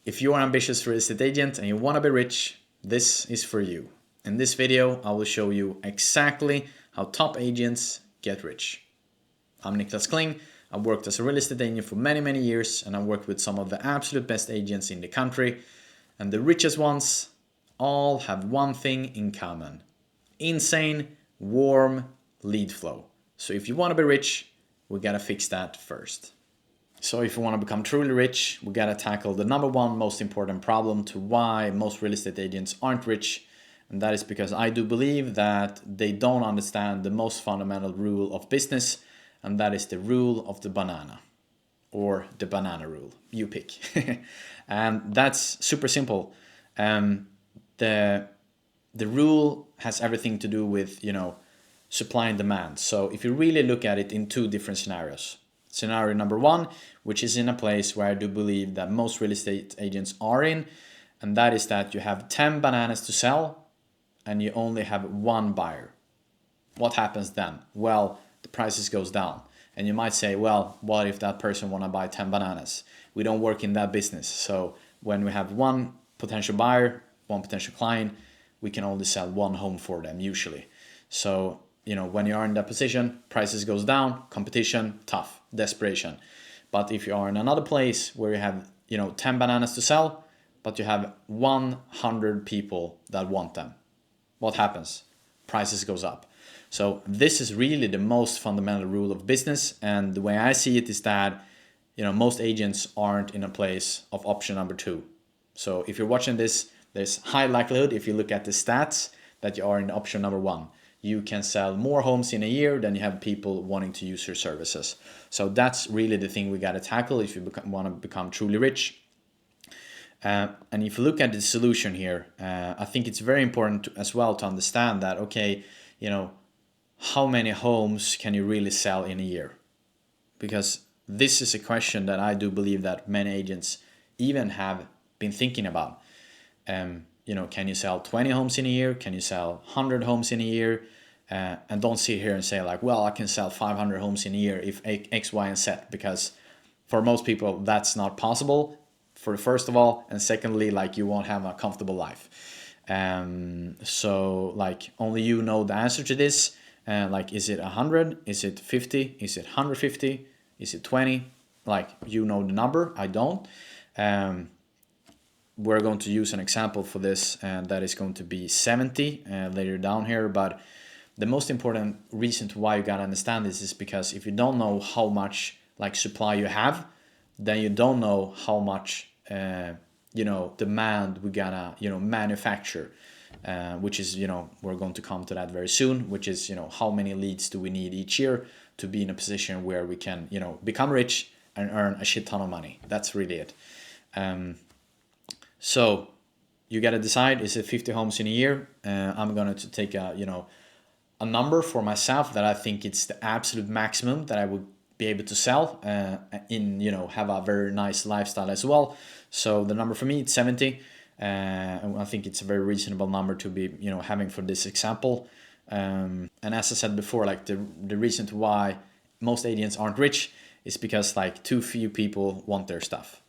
If you are an ambitious real estate agent and you want to be rich, this is for you. In this video, I will show you exactly how top agents get rich. I'm Niklas Kling. I've worked as a real estate agent for many years, and I've worked with some of the absolute best agents in the country. And the richest ones all have one thing in common: insane, warm lead flow. So if you want to be rich, we gotta fix that first. So if you want to become truly rich, we gotta tackle the number one most important problem to why most real estate agents aren't rich. And that is because I do believe that they don't understand the most fundamental rule of business, and that is the rule of the banana, or the banana rule. You pick. And that's super simple. The rule has everything to do with, supply and demand. So if you really look at it in two different scenarios. Scenario number one, which is in a place where I do believe that most real estate agents are in, and that is that you have 10 bananas to sell and you only have one buyer. What happens then? Well, the prices goes down. And you might say, well, what if that person want to buy 10 bananas? We don't work in that business. So when we have one potential buyer, one potential client, we can only sell one home for them usually. So, when you are in that position, prices goes down, competition, tough, desperation. But if you are in another place where you have, 10 bananas to sell, but you have 100 people that want them, what happens? Prices goes up. So this is really the most fundamental rule of business. And the way I see it is that, most agents aren't in a place of option number two. So if you're watching this, there's high likelihood, if you look at the stats, that you are in option number one. You can sell more homes in a year than you have people wanting to use your services. So that's really the thing we got to tackle if you want to become truly rich. And if you look at the solution here, I think it's very important as well to understand that, okay, how many homes can you really sell in a year? Because this is a question that I do believe that many agents even have been thinking about. Can you sell 20 homes in a year? Can you sell 100 homes in a year? And don't sit here and say like, well, I can sell 500 homes in a year if X, Y, and Z, because for most people that's not possible. For first of all, and secondly, like, you won't have a comfortable life. So like, only you know the answer to this. Like, is it 100? Is it 50? Is it 150? Is it 20? Like, the number. I don't. We're going to use an example for this, and that is going to be 70 later down here. But the most important reason to why you gotta understand this is because if you don't know how much supply you have, then you don't know how much demand we gotta manufacture, which is we're going to come to that very soon, which is how many leads do we need each year to be in a position where we can become rich and earn a shit ton of money. That's really it. So you got to decide, is it 50 homes in a year? I'm going to take a number for myself that I think it's the absolute maximum that I would be able to sell have a very nice lifestyle as well. So the number for me, it's 70. And I think it's a very reasonable number to be having for this example. And as I said before, the reason why most agents aren't rich is because too few people want their stuff.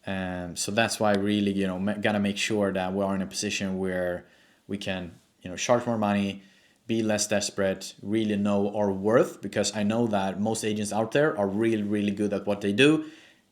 So that's why I really, gotta make sure that we are in a position where we can, charge more money, be less desperate, really know our worth, because I know that most agents out there are really good at what they do.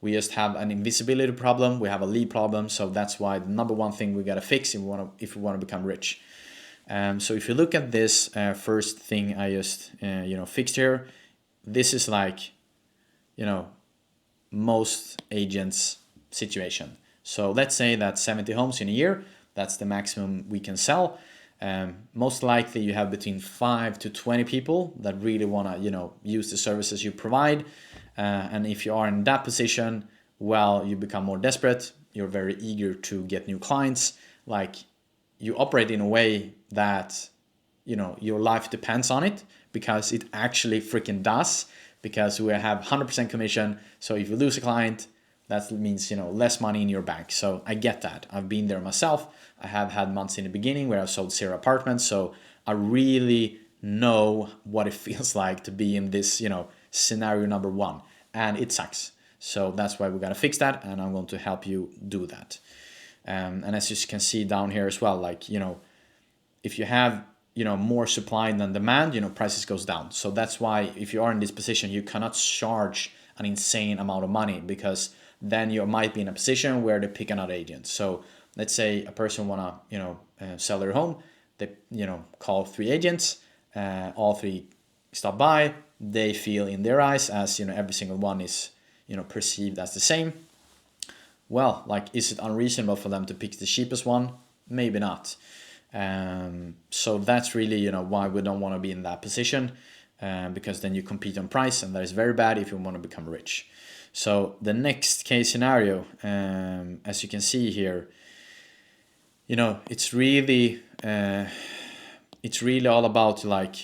We just have an invisibility problem. We have a lead problem. So that's why the number one thing we gotta fix if we want to become rich. So if you look at this first thing I just, fixed here, this is most agents' situation. So let's say that 70 homes in a year, that's the maximum we can sell. Most likely you have between 5 to 20 people that really want to use the services you provide. And if you are in that position, well, you become more desperate. You're very eager to get new clients. You operate in a way that your life depends on it, because it actually freaking does, because we have 100% commission. So if you lose a client, that means less money in your bank. So I get that. I've been there myself. I have had months in the beginning where I sold 0 apartments. So I really know what it feels like to be in this scenario number one, and it sucks. So that's why we got to fix that, and I'm going to help you do that. And as you can see down here as well, like, if you have, more supply than demand, prices goes down. So that's why if you are in this position, you cannot charge an insane amount of money, because then you might be in a position where they pick another agent. So let's say a person wanna, sell their home. They, call 3 agents, all 3 stop by. They feel in their eyes as, every single one is, perceived as the same. Well, like, is it unreasonable for them to pick the cheapest one? Maybe not. So that's really, why we don't want to be in that position, because then you compete on price, and that is very bad if you want to become rich. So the next case scenario, as you can see here, it's really all about like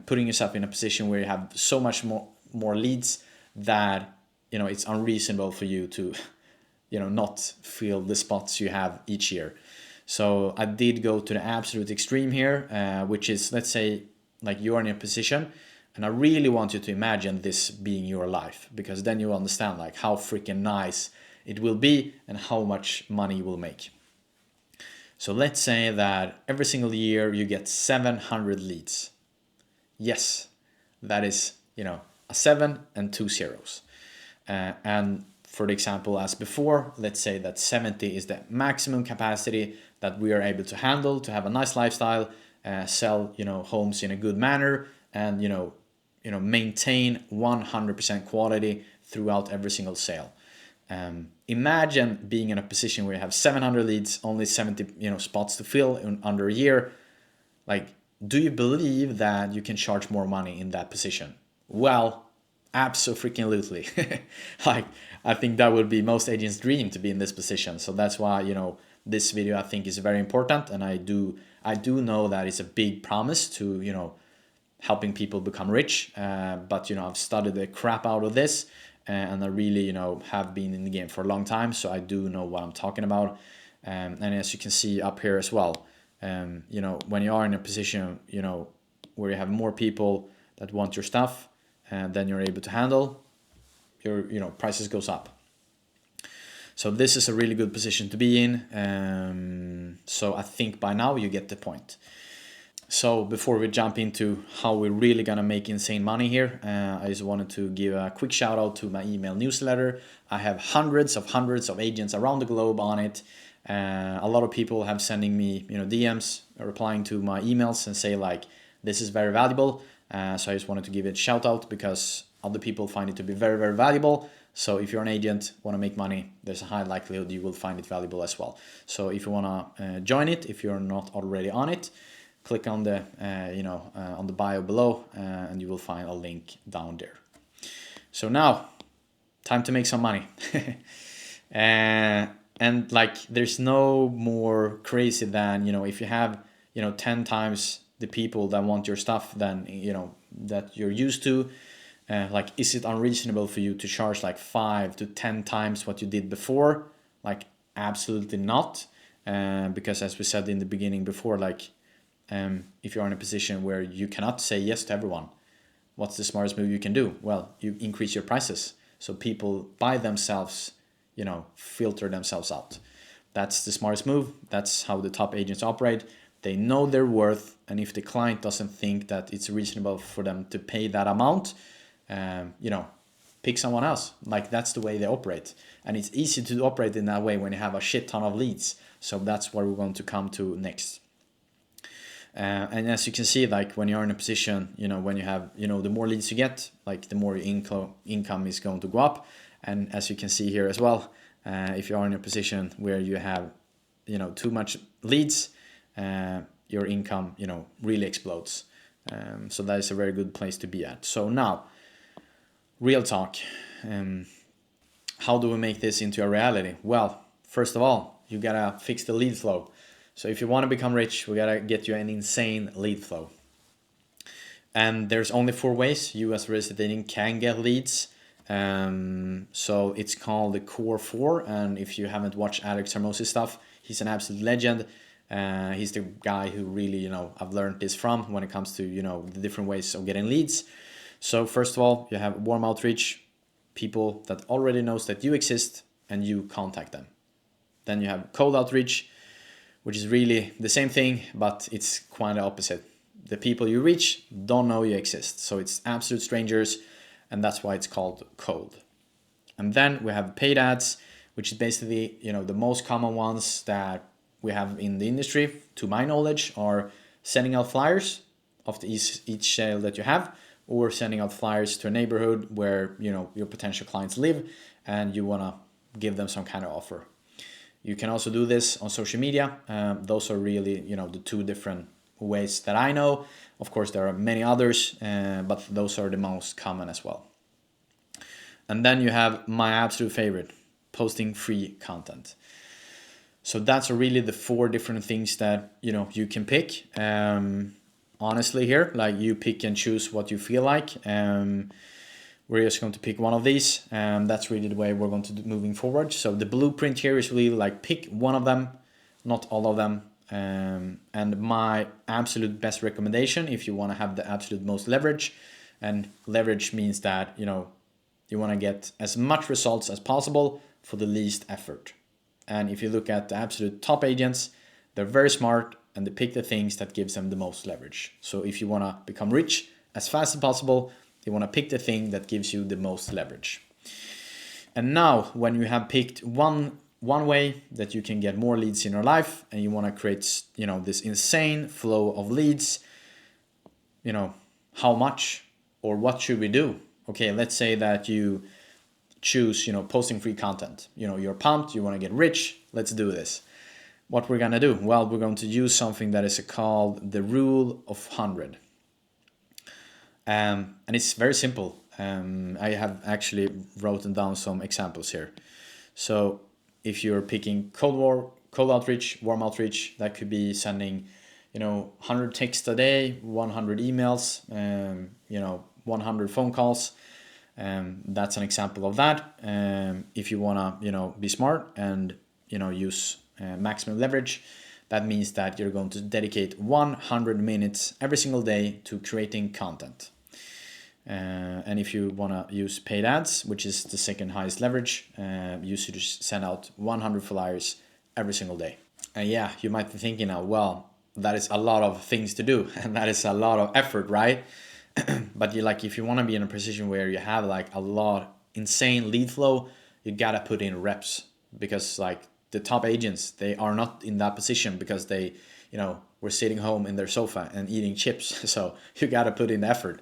putting yourself in a position where you have so much more leads that it's unreasonable for you to not fill the spots you have each year. So I did go to the absolute extreme here, which is, let's say, like, you are in a position, and I really want you to imagine this being your life, because then you understand like how freaking nice it will be and how much money you will make. So let's say that every single year you get 700 leads. Yes, that is, a 7 and 2 zeros. And for the example as before, let's say that 70 is the maximum capacity that we are able to handle to have a nice lifestyle, sell, homes in a good manner, and, maintain 100% quality throughout every single sale. Imagine being in a position where you have 700 leads, only 70, spots to fill in under a year. Like, do you believe that you can charge more money in that position? Well, absolutely. Like, I think that would be most agents' dream to be in this position. So that's why, this video I think is very important, and I do know that it's a big promise to, helping people become rich. But I've studied the crap out of this, and I really, have been in the game for a long time, so I do know what I'm talking about. And as you can see up here as well, when you are in a position, where you have more people that want your stuff, and then you're able to handle, your prices goes up. So this is a really good position to be in. So I think by now you get the point. So before we jump into how we're really gonna make insane money here, I just wanted to give a quick shout out to my email newsletter. I have hundreds of agents around the globe on it. A lot of people have sending me, DMs, replying to my emails and say like, this is very valuable. So I just wanted to give it a shout out, because other people find it to be very, very valuable. So if you're an agent, want to make money, there's a high likelihood you will find it valuable as well. So if you want to join it, if you're not already on it, click on the on the bio below, and you will find a link down there. So now, time to make some money. And like, there's no more crazy than, if you have 10 times the people that want your stuff than that you're used to. Like, is it unreasonable for you to charge like 5 to 10 times what you did before? Like, absolutely not. Because as we said in the beginning before, like, if you're in a position where you cannot say yes to everyone, what's the smartest move you can do? Well, you increase your prices, so people by themselves, filter themselves out. That's the smartest move. That's how the top agents operate. They know their worth, and if the client doesn't think that it's reasonable for them to pay that amount, pick someone else. Like, that's the way they operate, and it's easy to operate in that way when you have a shit ton of leads. So that's what we're going to come to next. And as you can see, like, when you're in a position, when you have, the more leads you get, like, the more your income is going to go up. And as you can see here as well, if you are in a position where you have, too much leads, your income, really explodes. So that is a very good place to be at. So now, real talk. How do we make this into a reality? Well, first of all, you gotta fix the lead flow. So if you want to become rich, we gotta get you an insane lead flow. And there's only 4 ways you as a real estate agent can get leads. So it's called the Core 4. And if you haven't watched Alex Hermosis stuff, he's an absolute legend. He's the guy who really, I've learned this from when it comes to, the different ways of getting leads. So first of all, you have warm outreach. people that already knows that you exist and you contact them. Then you have cold outreach, which is really the same thing, but it's quite the opposite. The people you reach don't know you exist. So it's absolute strangers, and that's why it's called cold. And then we have paid ads, which is basically, the most common ones that we have in the industry, to my knowledge, are sending out flyers of each sale that you have, or sending out flyers to a neighborhood where, your potential clients live and you want to give them some kind of offer. You can also do this on social media. Those are really, the two different ways that I know. Of course, there are many others, but those are the most common as well. And then you have my absolute favorite, posting free content. So that's really the 4 different things that, you can pick. Honestly here, like you pick and choose what you feel like. We're just going to pick one of these. That's really the way we're going to do moving forward. So the blueprint here is really like pick one of them, not all of them. And my absolute best recommendation, if you want to have the absolute most leverage, and leverage means that, you want to get as much results as possible for the least effort. And if you look at the absolute top agents, they're very smart and they pick the things that gives them the most leverage. So if you want to become rich as fast as possible, you want to pick the thing that gives you the most leverage. And now when you have picked one way that you can get more leads in your life, and you want to create, this insane flow of leads, how much or what should we do? Okay, let's say that you choose, posting free content. You're pumped, you want to get rich, let's do this. What we're going to do? Well, we're going to use something that is called the rule of 100. And it's very simple. I have actually written down some examples here. So if you're picking cold outreach, warm outreach, that could be sending, 100 texts a day, 100 emails, 100 phone calls. That's an example of that. If you want to, be smart and, use maximum leverage, that means that you're going to dedicate 100 minutes every single day to creating content. And if you want to use paid ads, which is the second highest leverage, you should just send out 100 flyers every single day. And yeah, you might be thinking now, well, that is a lot of things to do and that is a lot of effort, right? But if you want to be in a position where you have like a lot insane lead flow, you gotta put in reps, because the top agents, they are not in that position because they, were sitting home in their sofa and eating chips. So you gotta put in the effort.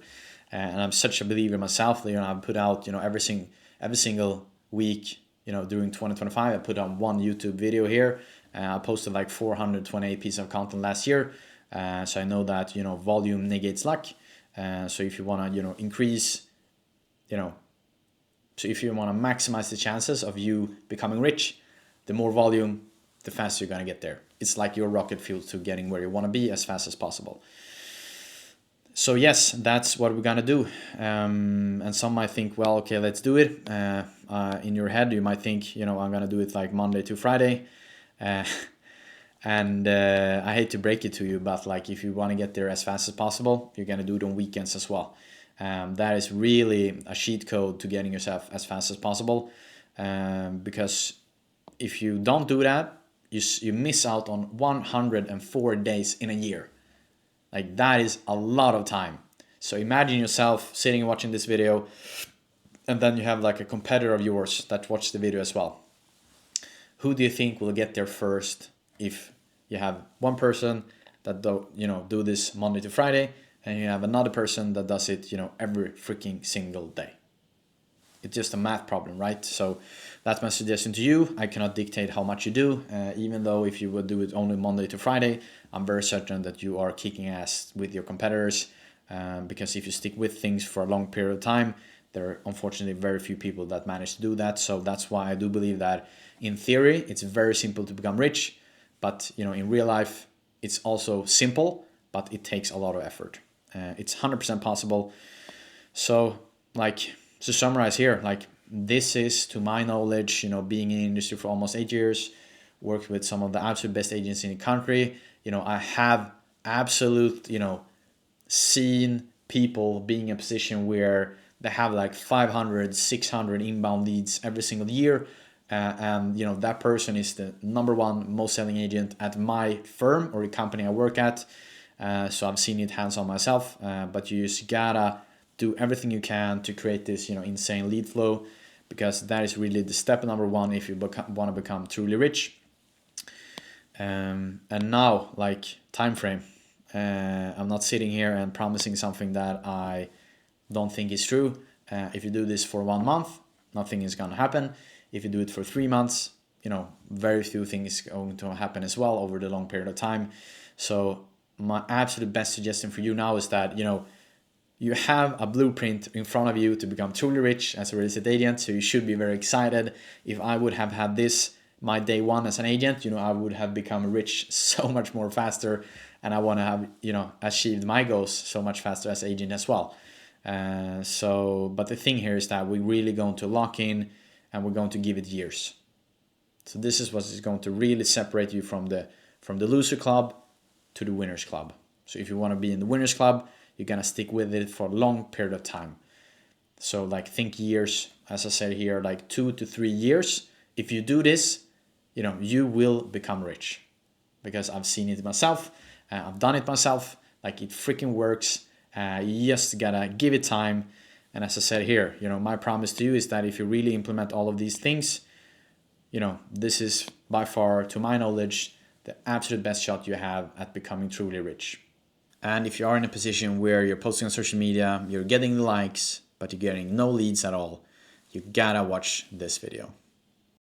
And I'm such a believer myself. I've put out, every single week, during 2025, I put on one YouTube video here. I posted 428 pieces of content last year. So I know that, volume negates luck. So if you want to, increase, so if you want to maximize the chances of you becoming rich, the more volume, the faster you're going to get there. It's like your rocket fuel to getting where you want to be as fast as possible. So yes, that's what we're gonna do. And some might think, well, okay, let's do it. In your head, you might think, I'm gonna do it like Monday to Friday. And I hate to break it to you, but if you want to get there as fast as possible, you're gonna do it on weekends as well. That is really a cheat code to getting yourself as fast as possible. Because if you don't do that, you miss out on 104 days in a year. That is a lot of time. So imagine yourself sitting and watching this video, and then you have a competitor of yours that watched the video as well. Who do you think will get there first if you have one person that do this Monday to Friday, and you have another person that does it, every freaking single day? It's just a math problem, right? So that's my suggestion to you. I cannot dictate how much you do, even though if you would do it only Monday to Friday, I'm very certain that you are kicking ass with your competitors, because if you stick with things for a long period of time, there are unfortunately very few people that manage to do that. So that's why I do believe that in theory, it's very simple to become rich, but in real life, it's also simple, but it takes a lot of effort. It's 100% possible. So to summarize here, this is, to my knowledge, being in the industry for almost 8 years, worked with some of the absolute best agents in the country. I have absolute, seen people being in a position where they have like 500, 600 inbound leads every single year. And you know, that person is the #1 most selling agent at my firm or the company I work at. So I've seen it hands on myself, but you just gotta do everything you can to create this, you know, insane lead flow, because that is really the step #1 if you want to become truly rich. And now, like, time frame. I'm not sitting here and promising something that I don't think is true. If you do this for 1 month, nothing is going to happen. If you do it for 3 months, you know, very few things going to happen as well over the long period of time. So my absolute best suggestion for you now is that, you know, you have a blueprint in front of you to become truly rich as a real estate agent. So you should be very excited. If I would have had this my day one as an agent, you know, I would have become rich so much more faster, and I want to have, you know, achieved my goals so much faster as agent as well. But the thing here is that we're really going to lock in, and we're going to give it years. So this is what is going to really separate you from the loser club to the winners club. So if you want to be in the winners club, you're gonna stick with it for a long period of time. So like, think years, as I said here, like 2 to 3 years. If you do this, you know, you will become rich, because I've seen it myself. I've done it myself. Like, it freaking works. You just gotta give it time. And as I said here, you know, my promise to you is that if you really implement all of these things, you know, this is by far, to my knowledge, the absolute best shot you have at becoming truly rich. And if you are in a position where you're posting on social media, you're getting the likes, but you're getting no leads at all, you gotta watch this video.